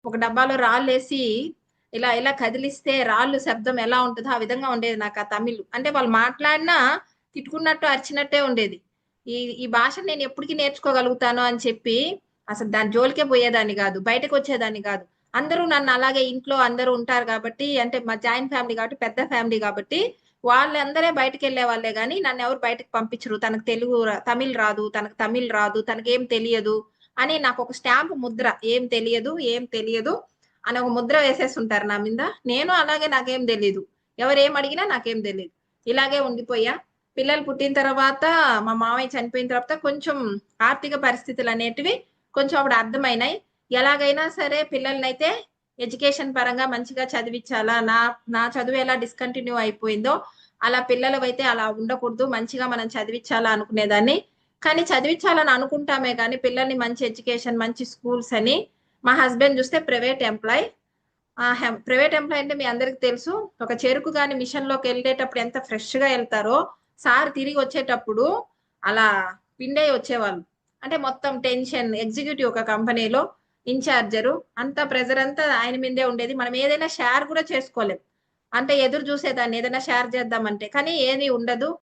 ఒక డబ్బాలో రాళ్ళేసి ఇలా ఇలా కదిలిస్తే రాళ్ళు శబ్దం ఎలా ఉంటదో ఆ విధంగా ఉండేది నాకు ఆ తమిళ్. అంటే వాళ్ళు మాట్లాడినా తిట్టుకున్నట్టు, అరిచినట్టే ఉండేది. ఈ ఈ భాషను నేను ఎప్పటికి నేర్చుకోగలుగుతాను అని చెప్పి అసలు దాని జోలికే పోయేదాన్ని గాదు. బయటకొచ్చేదాన్ని గాదు. అందరూ నన్ను అలాగే ఇంట్లో అందరూ ఉంటారు గాబట్టి అంటే మా జాయింట్ ఫ్యామిలీ కాబట్టి పెద్ద ఫ్యామిలీ గాబట్టి వాళ్ళందరే బయటికెళ్ళేవాళ్ళే గానీ నన్నెవరు బయటకి పంపించరు. తనకు తమిళ్ రాదు, తనకు తమిళ్ రాదు, తనకేం తెలియదు అని నాకొక స్టాంప్ ముద్ర. ఏం తెలియదు, ఏం తెలియదు అని ఒక ముద్ర వేసేసుంటారు నా మీద. నేను అలాగే నాకేం తెలీదు. ఎవరేమడిగినా నాకేం తెలీదు. ఇలాగే ఉండిపోయా. పిల్లలు పుట్టిన తర్వాత మా మామయ్య చనిపోయిన తర్వాత కొంచెం ఆర్థిక పరిస్థితులనేటివి కొంచెం అప్పుడు అర్థమైనాయి. ఎలాగైనా సరే పిల్లలనైతే ఎడ్యుకేషన్ పరంగా మంచిగా చదివిచ్చాలా. నా నా చదువు ఎలా డిస్కంటిన్యూ అయిపోయిందో, అలా పిల్లలవైతే అలా ఉండకూడదు. మంచిగా మనం చదివిచ్చాలా అనుకునేదాన్ని. కానీ చదివిచ్చాలని అనుకుంటామే గానీ, పిల్లల్ని మంచి ఎడ్యుకేషన్, మంచి స్కూల్స్ అని మా హస్బెండ్ చూస్తే ప్రైవేట్ ఎంప్లాయ్. ప్రైవేట్ ఎంప్లాయ్ అంటే మీ అందరికి తెలుసు. ఒక చెరుకు గాని మిషన్‌లోకెళ్ళేటప్పుడు ఎంత ఫ్రెష్‌గా ఎళ్తారో, సార్ తిరిగొచ్చేటప్పుడు అలా పిండేయి వచ్చేవాళ్ళు. అంటే మొత్తం టెన్షన్ ఎగ్జిక్యూటివ్ ఒక కంపెనీలో ఇన్‌చార్జరు. అంతా ప్రెషర్ అంతా ఆయన మీదే ఉండేది. మనం ఏదైనా షేర్ కూడా చేసుకోలేం. అంటే ఎదురు చూసేదాన్ని ఏదైనా షేర్ చేద్దామంటే. కానీ ఏది ఉండదు.